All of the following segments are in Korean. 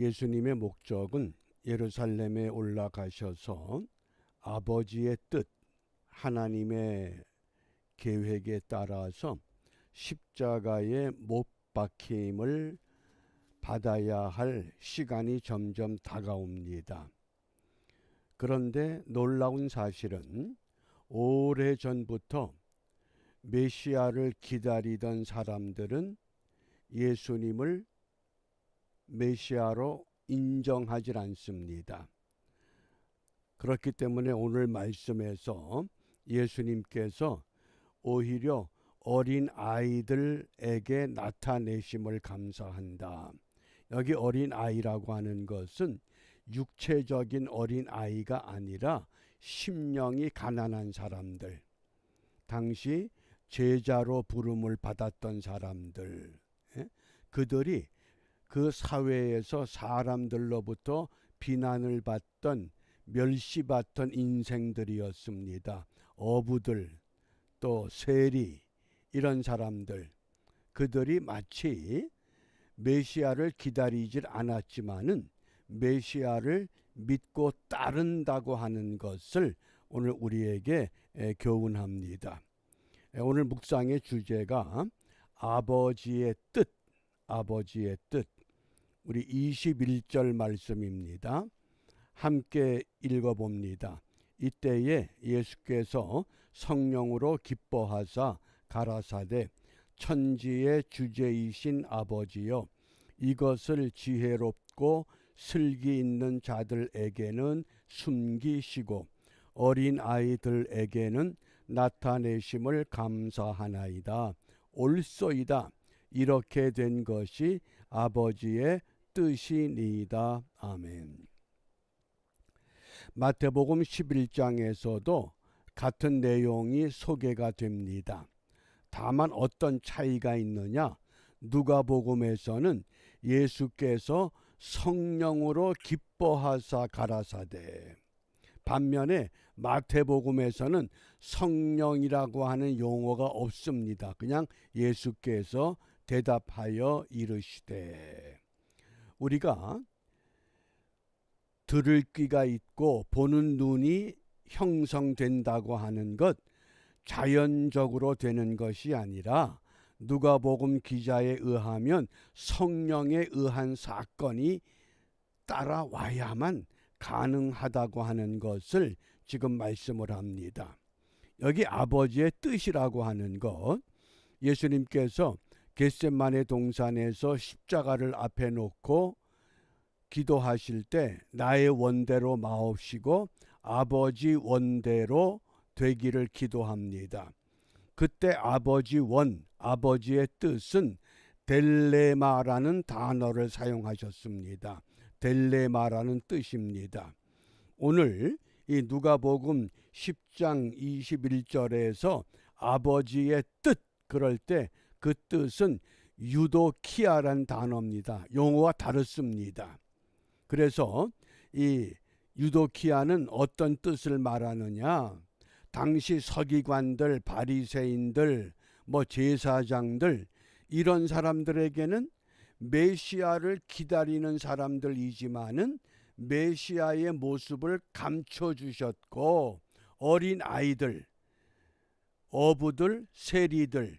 예수님의 목적은 예루살렘에 올라가셔서 아버지의 뜻, 하나님의 계획에 따라서 십자가에 못 박힘을 받아야 할 시간이 점점 다가옵니다. 그런데 놀라운 사실은 오래전부터 메시아를 기다리던 사람들은 예수님을 메시아로 인정하지 않습니다. 그렇기 때문에 오늘 말씀에서 예수님께서 오히려 어린 아이들에게 나타내심을 감사한다. 여기 어린 아이라고 하는 것은 육체적인 어린 아이가 아니라 심령이 가난한 사람들, 당시 제자로 부름을 받았던 사람들, 그들이 그 사회에서 사람들로부터 비난을 받던 멸시받던 인생들이었습니다. 어부들, 또 세리, 이런 사람들, 그들이 마치 메시아를 기다리질 않았지만은 메시아를 믿고 따른다고 하는 것을 오늘 우리에게 교훈합니다. 오늘 묵상의 주제가 아버지의 뜻, 아버지의 뜻. 우리 21절 말씀입니다. 함께 읽어봅니다. 이때에 예수께서 성령으로 기뻐하사 가라사대 천지의 주제이신 아버지여, 이것을 지혜롭고 슬기 있는 자들에게는 숨기시고 어린 아이들에게는 나타내심을 감사하나이다. 옳소이다. 이렇게 된 것이 아버지의 뜻이니이다. 아멘. 마태복음 11장에서도 같은 내용이 소개가 됩니다. 다만 어떤 차이가 있느냐? 누가복음에서는 예수께서 성령으로 기뻐하사 가라사대, 반면에 마태복음에서는 성령이라고 하는 용어가 없습니다. 그냥 예수께서 대답하여 이르시되. 우리가 들을 귀가 있고 보는 눈이 형성된다고 하는 것, 자연적으로 되는 것이 아니라 누가복음 기자에 의하면 성령에 의한 사건이 따라와야만 가능하다고 하는 것을 지금 말씀을 합니다. 여기 아버지의 뜻이라고 하는 것, 예수님께서 겟세마네 동산에서 십자가를 앞에 놓고 기도하실 때 나의 원대로 마옵시고 아버지 원대로 되기를 기도합니다. 그때 아버지의 뜻은 델레마라는 단어를 사용하셨습니다. 델레마라는 뜻입니다. 오늘 이 누가복음 10장 21절에서 아버지의 뜻, 그럴 때 그 뜻은 유도키아란 단어입니다. 용어가 다릅니다. 그래서 이 유도키아는 어떤 뜻을 말하느냐? 당시 서기관들, 바리새인들, 제사장들, 이런 사람들에게는 메시아를 기다리는 사람들이지만은 메시아의 모습을 감춰주셨고, 어린 아이들, 어부들, 세리들,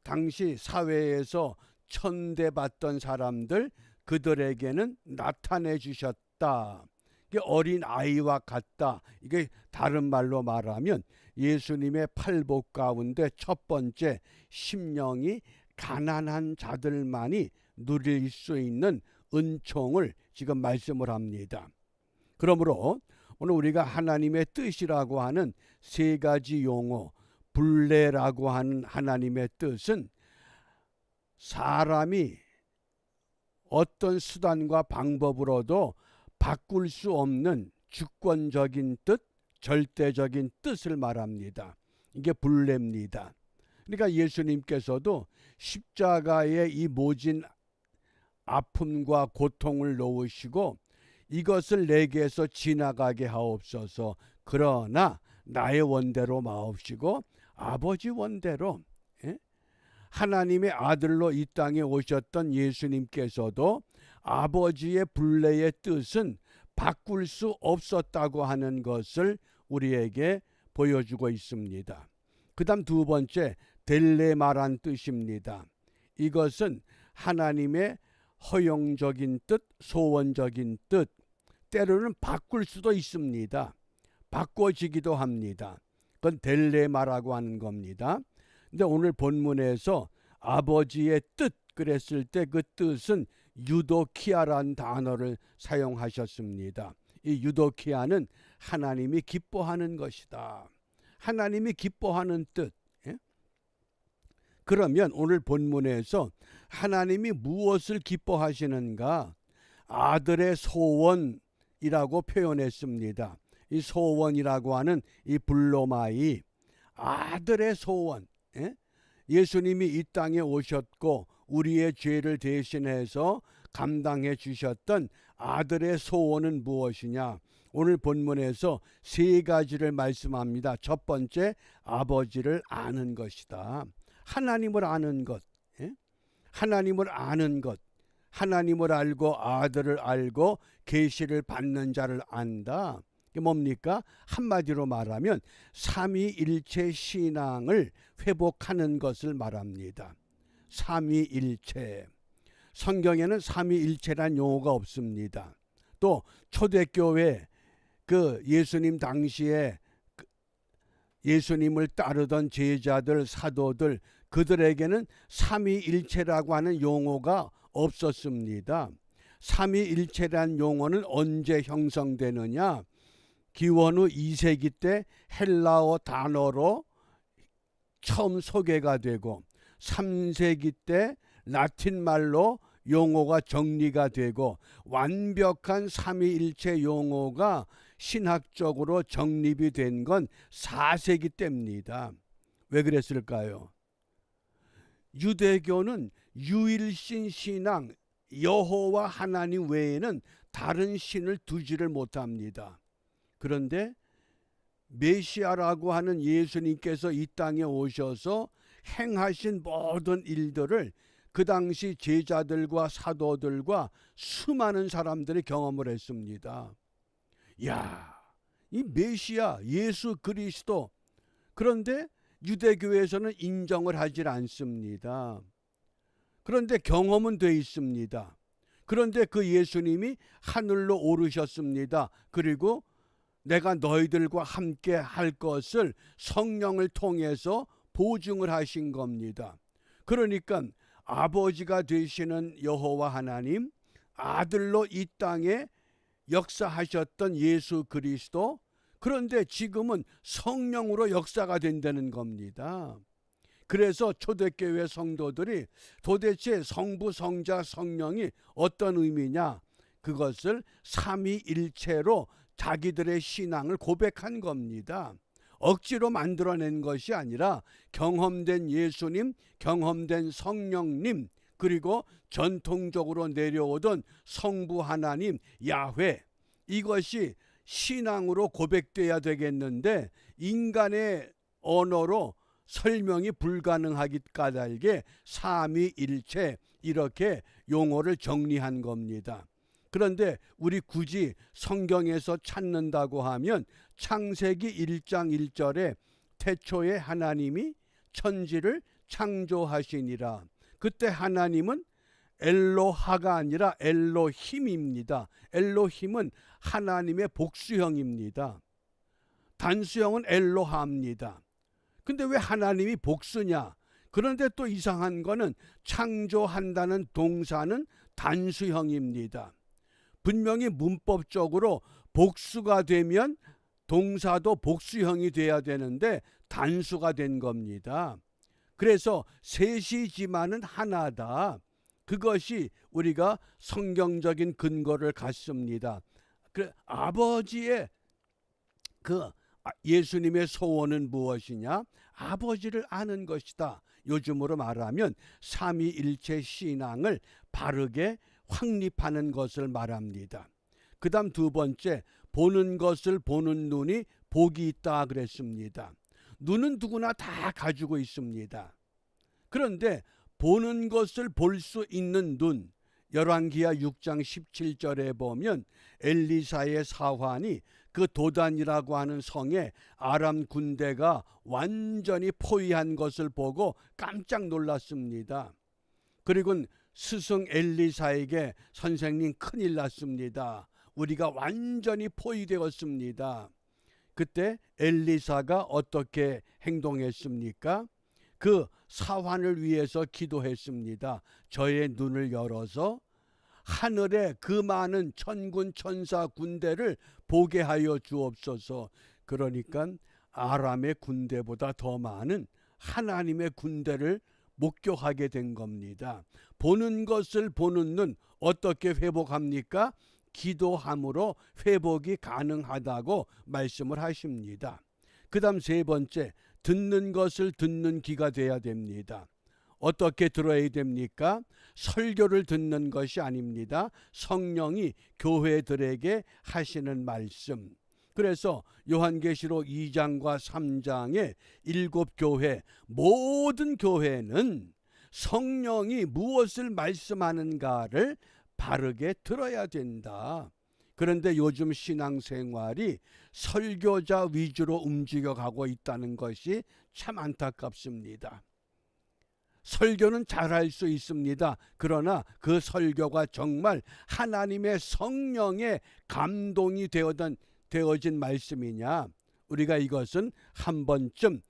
당시 사회에서 천대받던 사람들, 그들에게는 나타내 주셨다. 이게 어린 아이와 같다. 이게 다른 말로 말하면 예수님의 팔복 가운데 첫 번째, 심령이 가난한 자들만이 누릴 수 있는 은총을 지금 말씀을 합니다. 그러므로 오늘 우리가 하나님의 뜻이라고 하는 세 가지 용어, 불례라고 하는 하나님의 뜻은 사람이 어떤 수단과 방법으로도 바꿀 수 없는 주권적인 뜻, 절대적인 뜻을 말합니다. 이게 불례입니다. 그러니까 예수님께서도 십자가에 이 모진 아픔과 고통을 놓으시고 이것을 내게서 지나가게 하옵소서, 그러나 나의 원대로 마옵시고 아버지 원대로, 하나님의 아들로 이 땅에 오셨던 예수님께서도 아버지의 본래의 뜻은 바꿀 수 없었다고 하는 것을 우리에게 보여주고 있습니다. 그 다음 두 번째, 델레마란 뜻입니다. 이것은 하나님의 허용적인 뜻, 소원적인 뜻, 때로는 바꿀 수도 있습니다. 바꿔지기도 합니다. 그건 델레마라고 하는 겁니다. 근데 오늘 본문에서 아버지의 뜻 그랬을 때 그 뜻은 유도키아란 단어를 사용하셨습니다. 이 유도키아는 하나님이 기뻐하는 것이다. 하나님이 기뻐하는 뜻. 예? 그러면 오늘 본문에서 하나님이 무엇을 기뻐하시는가? 아들의 소원이라고 표현했습니다. 이 소원이라고 하는 이 블로마이, 아들의 소원. 예? 예수님이 이 땅에 오셨고 우리의 죄를 대신해서 감당해 주셨던 아들의 소원은 무엇이냐? 오늘 본문에서 세 가지를 말씀합니다. 첫 번째, 아버지를 아는 것이다. 하나님을 아는 것. 예? 하나님을 아는 것. 하나님을 알고 아들을 알고 계시를 받는 자를 안다. 이게 뭡니까? 한마디로 말하면 삼위일체 신앙을 회복하는 것을 말합니다. 삼위일체. 성경에는 삼위일체란 용어가 없습니다. 또 초대교회 그 예수님 당시에 예수님을 따르던 제자들, 사도들, 그들에게는 삼위일체라고 하는 용어가 없었습니다. 삼위일체란 용어는 언제 형성되느냐? 기원후 2세기 때 헬라어 단어로 처음 소개가 되고 3세기 때 라틴 말로 용어가 정리가 되고 완벽한 삼위일체 용어가 신학적으로 정립이 된 건 4세기 때입니다. 왜 그랬을까요? 유대교는 유일신 신앙, 여호와 하나님 외에는 다른 신을 두지를 못합니다. 그런데 메시아라고 하는 예수님께서 이 땅에 오셔서 행하신 모든 일들을 그 당시 제자들과 사도들과 수많은 사람들이 경험을 했습니다. 야, 이 메시아 예수 그리스도, 그런데 유대교에서는 인정을 하질 않습니다. 그런데 경험은 돼 있습니다. 그런데 그 예수님이 하늘로 오르셨습니다. 그리고 내가 너희들과 함께 할 것을 성령을 통해서 보증을 하신 겁니다. 그러니까 아버지가 되시는 여호와 하나님, 아들로 이 땅에 역사하셨던 예수 그리스도, 그런데 지금은 성령으로 역사가 된다는 겁니다. 그래서 초대교회 성도들이 도대체 성부, 성자, 성령이 어떤 의미냐? 그것을 삼위일체로 자기들의 신앙을 고백한 겁니다. 억지로 만들어낸 것이 아니라 경험된 예수님, 경험된 성령님, 그리고 전통적으로 내려오던 성부 하나님, 야훼, 이것이 신앙으로 고백돼야 되겠는데 인간의 언어로 설명이 불가능하기 까닭에 삼위일체 이렇게 용어를 정리한 겁니다. 그런데 우리 굳이 성경에서 찾는다고 하면 창세기 1장 1절에 태초에 하나님이 천지를 창조하시니라. 그때 하나님은 엘로하가 아니라 엘로힘입니다. 엘로힘은 하나님의 복수형입니다. 단수형은 엘로하입니다. 근데 왜 하나님이 복수냐? 그런데 또 이상한 거는 창조한다는 동사는 단수형입니다. 분명히 문법적으로 복수가 되면 동사도 복수형이 돼야 되는데 단수가 된 겁니다. 그래서 셋이지만은 하나다. 그것이 우리가 성경적인 근거를 갖습니다. 아버지의 그 예수님의 소원은 무엇이냐? 아버지를 아는 것이다. 요즘으로 말하면 삼위일체 신앙을 바르게 확립하는 것을 말합니다. 그 다음 두 번째, 보는 것을 보는 눈이 복이 있다 그랬습니다. 눈은 누구나 다 가지고 있습니다. 그런데 보는 것을 볼 수 있는 눈, 열왕기하 6장 17절에 보면 엘리사의 사환이 그 도단이라고 하는 성에 아람 군대가 완전히 포위한 것을 보고 깜짝 놀랐습니다. 그리고 스승 엘리사에게 선생님 큰일 났습니다. 우리가 완전히 포위되었습니다. 그때 엘리사가 어떻게 행동했습니까? 그 사환을 위해서 기도했습니다. 저의 눈을 열어서 하늘에 그 많은 천군 천사 군대를 보게 하여 주옵소서. 그러니까 아람의 군대보다 더 많은 하나님의 군대를 목격하게 된 겁니다. 보는 것을 보는 눈 어떻게 회복합니까? 기도함으로 회복이 가능하다고 말씀을 하십니다. 그 다음 세 번째, 듣는 것을 듣는 귀가 돼야 됩니다. 어떻게 들어야 됩니까? 설교를 듣는 것이 아닙니다. 성령이 교회들에게 하시는 말씀. 그래서 요한계시록 2장과 3장의 7교회, 모든 교회는 성령이 무엇을 말씀하는가를 바르게 들어야 된다. 그런데 요즘 신앙생활이 설교자 위주로 움직여가고 있다는 것이 참 안타깝습니다. 설교는 잘할 수 있습니다. 그러나 그 설교가 정말 하나님의 성령의 감동이 되어진 말씀이냐? 우리가 이것은 한 번쯤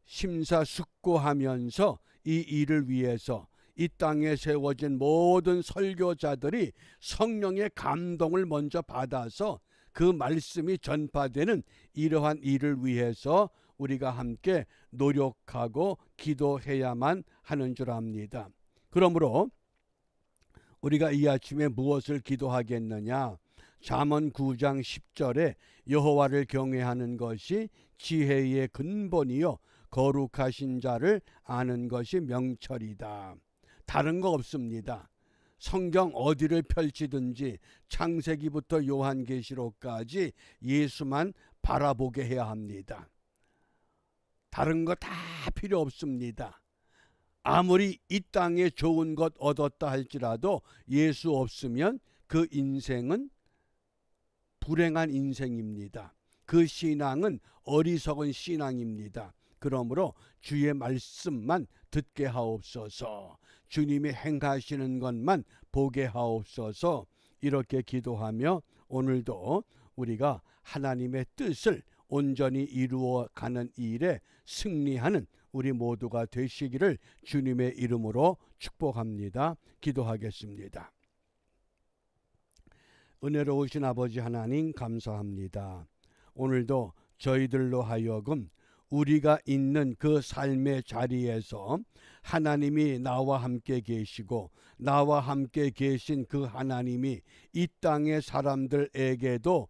심사숙고하면서 이 일을 위해서 이 땅에 세워진 모든 설교자들이 성령의 감동을 먼저 받아서 그 말씀이 전파되는 이러한 일을 위해서 우리가 함께 노력하고 기도해야만 하는 줄 압니다. 그러므로 우리가 이 아침에 무엇을 기도하겠느냐? 잠언 9장 10절에 여호와를 경외하는 것이 지혜의 근본이요 거룩하신 자를 아는 것이 명철이다. 다른 거 없습니다. 성경 어디를 펼치든지 창세기부터 요한계시록까지 예수만 바라보게 해야 합니다. 다른 거 다 필요 없습니다. 아무리 이 땅에 좋은 것 얻었다 할지라도 예수 없으면 그 인생은 불행한 인생입니다. 그 신앙은 어리석은 신앙입니다. 그러므로 주의 말씀만 듣게 하옵소서. 주님이 행하시는 것만 보게 하옵소서. 이렇게 기도하며 오늘도 우리가 하나님의 뜻을 온전히 이루어가는 일에 승리하는 우리 모두가 되시기를 주님의 이름으로 축복합니다. 기도하겠습니다. 은혜로우신 아버지 하나님 감사합니다. 오늘도 저희들로 하여금 우리가 있는 그 삶의 자리에서 하나님이 나와 함께 계시고 나와 함께 계신 그 하나님이 이 땅의 사람들에게도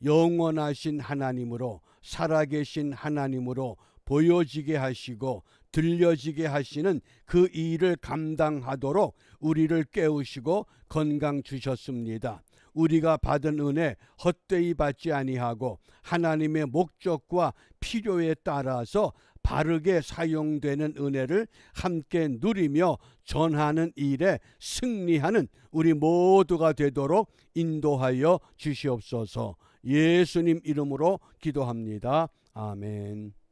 영원하신 하나님으로 살아계신 하나님으로 보여지게 하시고 들려지게 하시는 그 일을 감당하도록 우리를 깨우시고 건강 주셨습니다. 우리가 받은 은혜 헛되이 받지 아니하고 하나님의 목적과 필요에 따라서 바르게 사용되는 은혜를 함께 누리며 전하는 일에 승리하는 우리 모두가 되도록 인도하여 주시옵소서. 예수님 이름으로 기도합니다. 아멘.